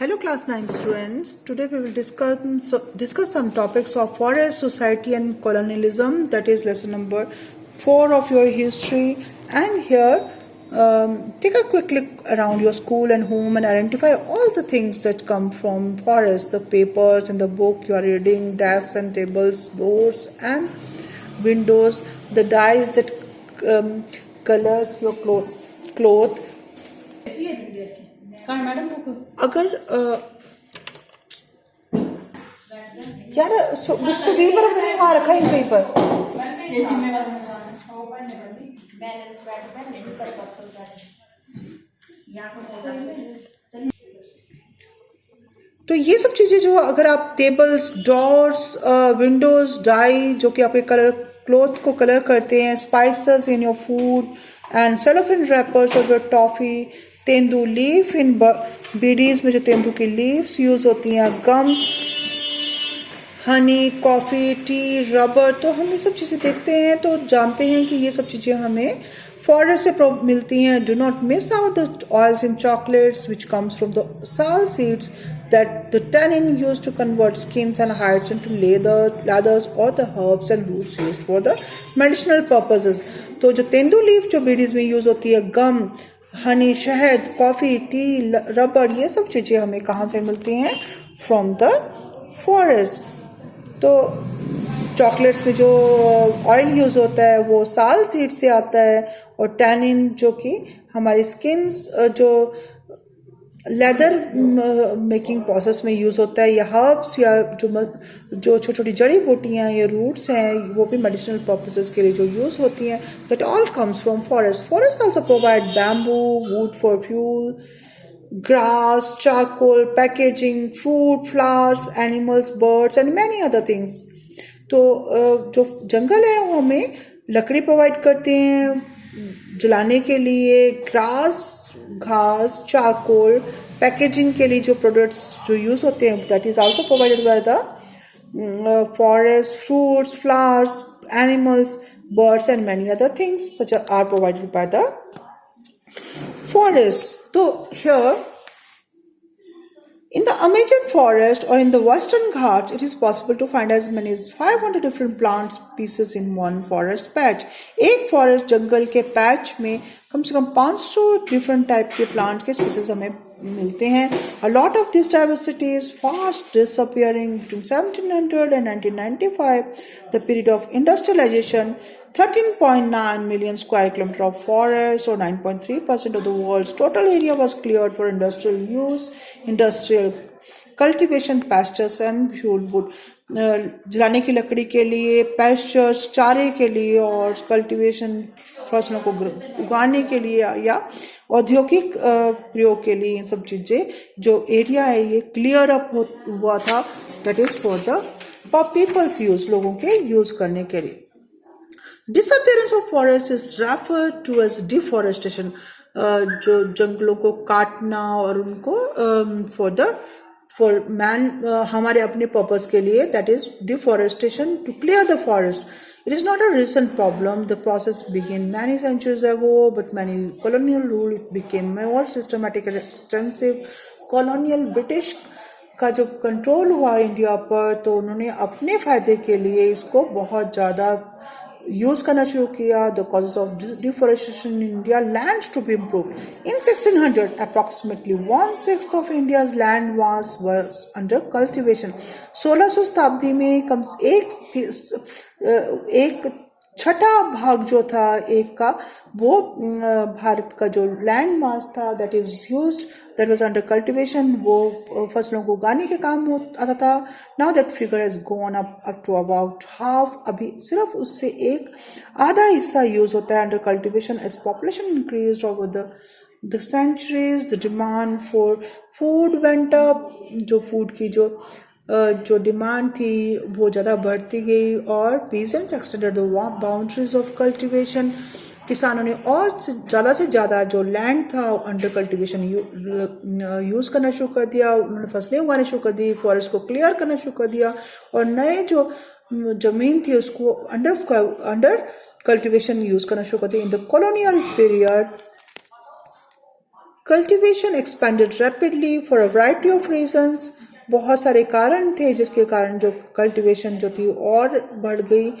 Hello class 9 students. Today we will discuss some topics of forest, society and colonialism. That is lesson number 4 of your history. And here take a quick look around your school and home and identify all the things that come from forest. The papers and the book you are reading, desks and tables, doors and windows, the dyes that colors your cloth. अगर यार book तो दी पर नहीं वहाँ रखा है कहीं पर। तो ये सब चीजें जो अगर आप टेबल्स, डोर्स, विंडोज, डाई जो कि आपके कलर क्लॉथ को कलर करते हैं, spices in your food and cellophane rappers of your toffee, tendu leaf इन बीडीज में जो तेंदू की लीव्स यूज होती हैं, gums, Honey, coffee, T, rubber, तो हम ये सब चीजें देखते हैं तो जानते हैं कि ये सब चीजें हमें फॉरेस्ट से मिलती हैं. Do not miss out the oils in chocolates which comes from the साल seeds that the tannin used to convert skins and hides into leathers or the herbs and roots used for the medicinal purposes. तो जो tendu leaf जो बीडीज में use होती है, गम, हनी, शहद, coffee, T, rubber, ये सब चीजें हमें कहाँ से मिलती हैं? From the forest. तो चॉकलेट्स में जो ऑयल यूज होता है वो साल सीड से आता है, और टैनिन जो कि हमारी स्किन्स जो लेदर मेकिंग प्रोसेस में यूज होता है, या हर्ब्स या जो छोटी छोटी जड़ी बूटियां या रूट्स हैं वो भी मेडिसिनल पर्पसेस के लिए जो यूज होती हैं. That all comes from forest. Forest also provide bamboo, would for fuel, grass, charcoal, packaging, fruit, flowers, animals, birds and many other things. तो जो जंगल है वो हमें लकड़ी प्रोवाइड करते हैं जलाने के लिए, ग्रास, घास, चारकोल, पैकेजिंग के लिए जो प्रोडक्ट्स जो यूज होते हैं that is also provided by the forest. Fruits, flowers, animals, birds and many other things such are provided by the forest. तो here in the Amazon forest or in the Western Ghats, it is possible to find as many as 500 different plant species in one forest patch. एक forest जंगल के patch में कम से कम 500 different type के plant के species हमें मिलते हैं. A lot of this diversity is fast disappearing between 1700 and 1995, the period of industrialization. 13.9 million square kilometer of forest, or 9.3% of the world's total area, was cleared for industrial use, industrial cultivation, pastures and fuel wood. जलाने की लकड़ी के लिए, pastures चारे के लिए, और cultivation फसलों को उगाने के लिए या औद्योगिक प्रयोग के लिए, इन सब चीजें जो एरिया है ये क्लियर अप हुआ था. That is for the people's use, लोगों के यूज करने के लिए. Disappearance of forest is referred to as deforestation. जो जंगलों को काटना और उनको for man हमारे अपने पर्पस के लिए, that is deforestation, to clear the forest. It is not a recent problem. The process began many centuries ago, but many colonial rule it became more systematic and extensive. Colonial British का जो control हुआ India पर, तो उन्होंने अपने फायदे के लिए इसको बहुत ज्यादा यूज करना शुरू किया. The causes of deforestation in India, land to be improved. In 1600 approximately 1/6 of India's land was under cultivation. 1600 शताब्दी में कम एक छठा भाग जो था एक का, वो भारत का जो लैंड मास था दैट वाज अंडर कल्टीवेशन, वो फसलों को उगाने के काम आता था. Now that figure has gone up to about half. अभी सिर्फ उससे एक आधा हिस्सा यूज होता है under cultivation. As population increased over the centuries, the demand for food went up. जो फूड की जो डिमांड थी वो ज़्यादा बढ़ती गई, और peasants extended the boundaries of cultivation. किसानों ने और ज़्यादा से ज़्यादा जो लैंड था अंडर कल्टीवेशन यूज़ करना शुरू कर दिया. उन्होंने फसलें उगाने शुरू कर दी, फॉरेस्ट को क्लियर करना शुरू कर दिया, और नए जो जमीन थी उसको अंडर कल्टीवेशन यूज़ करना शुरू कर दिया. In the colonial period Cultivation expanded rapidly for a variety of reasons. बहुत सारे कारण थे जिसके कारण जो कल्टिवेशन जो थी और बढ़ गई.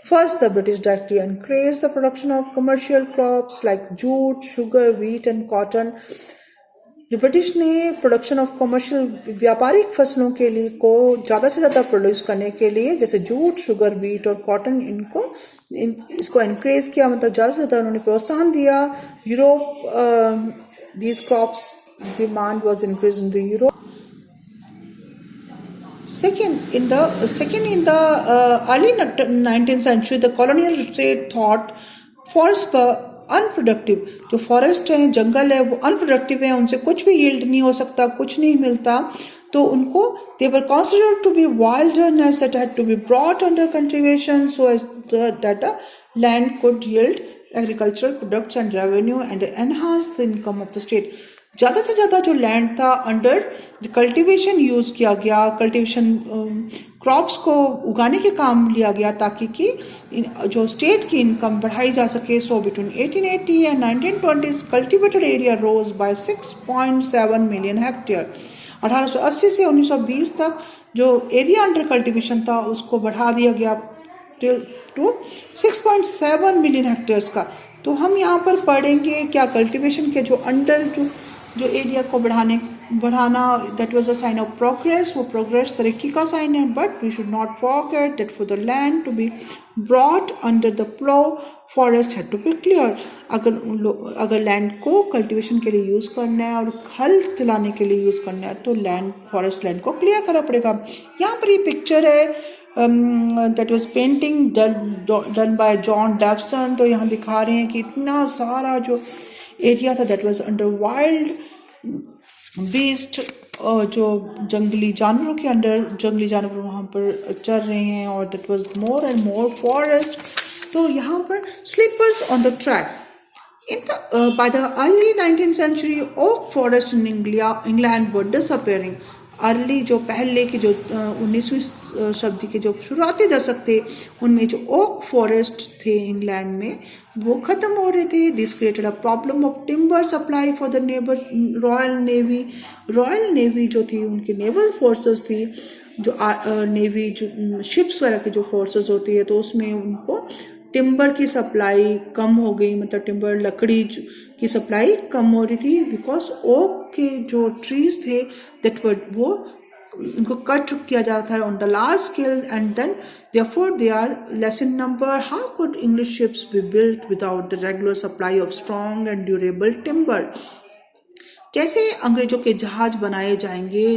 First, the British directly encouraged the production of commercial crops like jute, sugar, wheat and cotton. जो ब्रिटिश ने प्रोडक्शन ऑफ कमर्शियल व्यापारिक फसलों के लिए को ज़्यादा से ज़्यादा प्रोड्यूस करने के लिए जैसे जूट, शुगर, व्हीट और कॉटन इसको एनकरेज किया, मतलब ज़्यादा से ज़्यादा उन्होंने प्रोत्साहन दिया. Europe these crops demand was increased in the Europe. Second, in the early 19th century, the colonial trade thought forests were unproductive. जो फॉरेस्ट है, जंगल है, वो अनप्रोडक्टिव है, उनसे कुछ भी यील्ड नहीं हो सकता, कुछ नहीं मिलता. तो उनको they were considered to be wilderness that had to be brought under cultivation so as that the land could yield agricultural products and revenue and enhance the income of the state. ज़्यादा से ज़्यादा जो land था under cultivation use किया गया, cultivation crops को उगाने के काम लिया गया ताकि कि जो स्टेट की इनकम बढ़ाई जा सके. So between 1880 and 1920 cultivated area rose by 6.7 million hectare. 1880 से 1920 तक जो एरिया अंडर कल्टीवेशन था उसको बढ़ा दिया गया टू 6.7 मिलियन हेक्टेयर्स का. तो हम यहाँ पर पढ़ेंगे क्या कल्टीवेशन के जो अंडर जो एरिया को बढ़ाना that was a sign of progress. वो प्रोग्रेस तरक्की का साइन है. But we should not forget that for the land to be brought under the plough forest had to be clear. अगर लैंड को cultivation के लिए यूज करना है और हल दिलाने के लिए यूज करना है तो फॉरेस्ट लैंड को क्लियर करना पड़ेगा. यहाँ पर ये पिक्चर है that was painting done by John Dobson. तो यहाँ दिखा रहे हैं कि इतना सारा जो एरिया था that was under wild beast, जो जंगली जानवरों के अंडर जंगली जानवर वहाँ पर चल रहे हैं और that was more and more forest. तो यहाँ पर slippers on the track. By the early 19th century, oak forests in England were disappearing. Early जो पहले के जो 19वीं शताब्दी के जो शुरुआती दशक थे उनमें जो ओक फॉरेस्ट थे इंग्लैंड में वो खत्म हो रहे थे. This created a problem of timber supply for the neighbour royal navy. Royal navy जो थी उनकी नेवल फोर्सेस थी, जो नेवी जो शिप्स वगैरह की जो फोर्सेस होती है तो उसमें उनको टिम्बर की सप्लाई कम हो गई, मतलब टिम्बर लकड़ी की सप्लाई कम हो रही थी बिकॉज ओक के जो ट्रीज थे दैट वो उनको कट किया जाता था on the large scale and then therefore they are less in number. How could English ships be built without the regular supply of strong and durable timber? कैसे अंग्रेजों के जहाज बनाए जाएंगे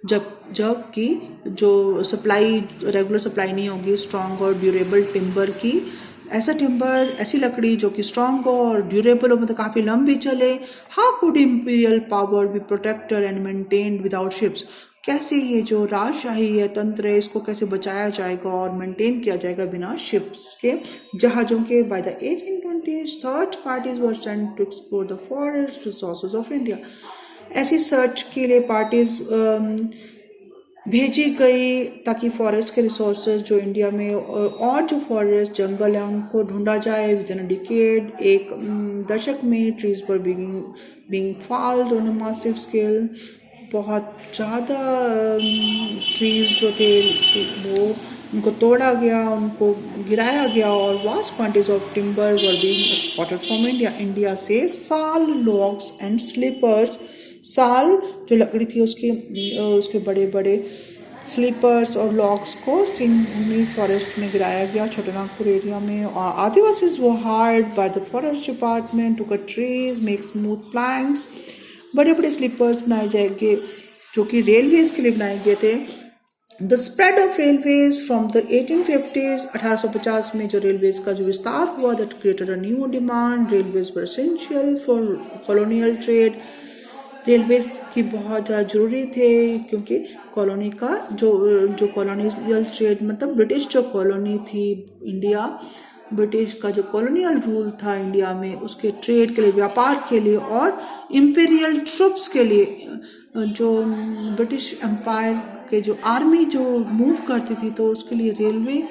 जबकि जो सप्लाई रेगुलर सप्लाई नहीं होगी स्ट्रॉन्ग और ड्यूरेबल टिम्बर की. ऐसा टिम्बर, ऐसी लकड़ी जो कि स्ट्रॉन्ग हो और ड्यूरेबल हो, मतलब काफ़ी लंबी चले. How could imperial power be protected and maintained without ships? कैसे ये जो राजशाही है, तंत्र है, इसको कैसे बचाया जाएगा और मेंटेन किया जाएगा बिना शिप्स के, जहाज़ों के. By the 1820s third parties were sent to explore the forest resources of India. ऐसी सर्च के लिए पार्टीज भेजी गई ताकि फॉरेस्ट के रिसोर्सेज जो इंडिया में और जो फॉरेस्ट जंगल है उनको ढूंढा जाए. विद इन अ डिकेड, एक दशक में ट्रीज पर being fold on a massive scale. बहुत ज़्यादा ट्रीज जो थे वो उनको तोड़ा गया, उनको गिराया गया और vast quantities of timber were being exported from India. India से साल, लॉग्स एंड स्लीपर्स. साल जो लकड़ी थी उसके बड़े बड़े स्लीपर्स और लॉग्स को सिंघनी फॉरेस्ट में गिराया गया छोटानागपुर एरिया में. और आदिवासीज वो hired by the forest department to cut trees, make smooth planks. बड़े बड़े स्लीपर्स बनाए जाएंगे जो कि रेलवेज के लिए बनाए गए थे. The spread of railways from the 1850s, 1850 में जो रेलवेज का जो विस्तार हुआ that created a new demand. Railways were essential for colonial trade. Railways की बहुत ज़्यादा ज़रूरी थे क्योंकि कॉलोनी का जो कॉलोनियल ट्रेड, मतलब ब्रिटिश जो कॉलोनी थी इंडिया, ब्रिटिश का जो कॉलोनियल रूल था इंडिया में उसके ट्रेड के लिए, व्यापार के लिए और इम्पीरियल ट्रुप्स के लिए, जो ब्रिटिश एम्पायर के जो आर्मी जो मूव करती थी तो उसके लिए रेलवे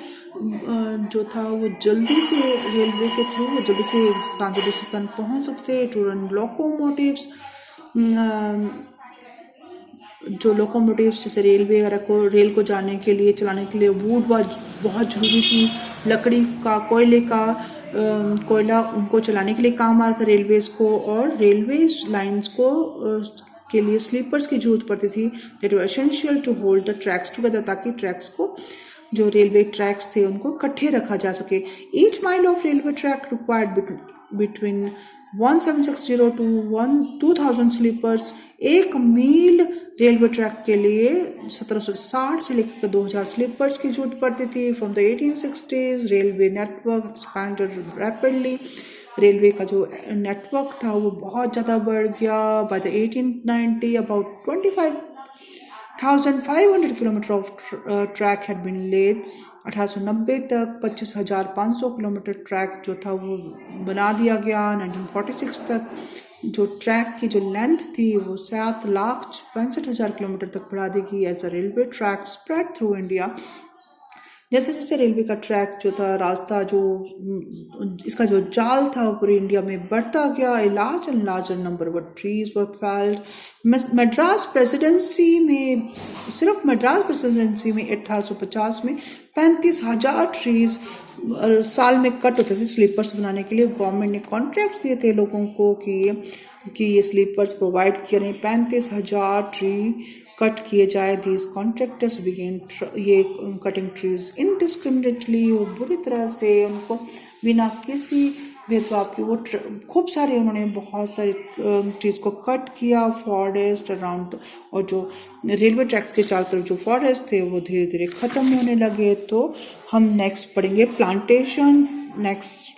जो था वो जल्दी से रेलवे के थ्रू वो जल्दी से एक स्थान से दूसरे स्थान पहुंच सकते. टू रन लोकोमोटिव्स जो लोकोमोटिव्स जैसे रेलवे वगैरह को रेल को जाने के लिए चलाने के लिए वुड बहुत ज़रूरी थी। लकड़ी का कोयले का कोयला उनको चलाने के लिए काम आ रहा था रेलवेज़ को, और रेलवेज लाइंस को के लिए स्लीपर्स की जरूरत पड़ती थी that were essential to hold the tracks together, ताकि ट्रैक्स को जो रेलवे ट्रैक्स थे उनको इकट्ठे रखा जा सके। Each mile of railway track required between 1760 to 2000 sleepers. एक मील रेलवे ट्रैक के लिए 1760 से लेकर 2000 स्लीपर्स की जरूरत पड़ती थी। From the 1860s railway network expanded rapidly. Railway का जो नेटवर्क था वो बहुत ज़्यादा बढ़ गया। By the 1890 about 25,500 kilometre of track had been laid. 1890 तक 25,500 किलोमीटर ट्रैक जो था वो बना दिया गया। 1946 तक जो ट्रैक की जो लेंथ थी वो 7,65,000 किलोमीटर तक बढ़ा दी गई। As a railway track spread through India, जैसे जैसे रेलवे का ट्रैक जो था, रास्ता जो इसका जो जाल था वो पूरी इंडिया में बढ़ता गया। A large and larger number of trees were failed. Madras presidency में, सिर्फ मद्रास प्रेसिडेंसी में 1850 में 35,000 ट्रीज साल में कट होते थे स्लीपर्स बनाने के लिए। गवर्नमेंट ने कॉन्ट्रैक्ट दिए थे लोगों को कि ये स्लीपर्स प्रोवाइड किए रहे। 35,000 ट्री कट किए जाए। दीज कॉन्ट्रैक्टर्स बिगेन ये कटिंग ट्रीज इनडिस्क्रिमिनेटली, वो बुरी तरह से उनको बिना किसी भेदभाव के वो खूब सारे उन्होंने बहुत सारे ट्रीज को कट किया फॉरेस्ट अराउंड। और जो रेलवे ट्रैक्स के चारों तरफ जो फॉरेस्ट थे वो धीरे धीरे ख़त्म होने लगे। तो हम नेक्स्ट पढ़ेंगे प्लांटेशन नेक्स्ट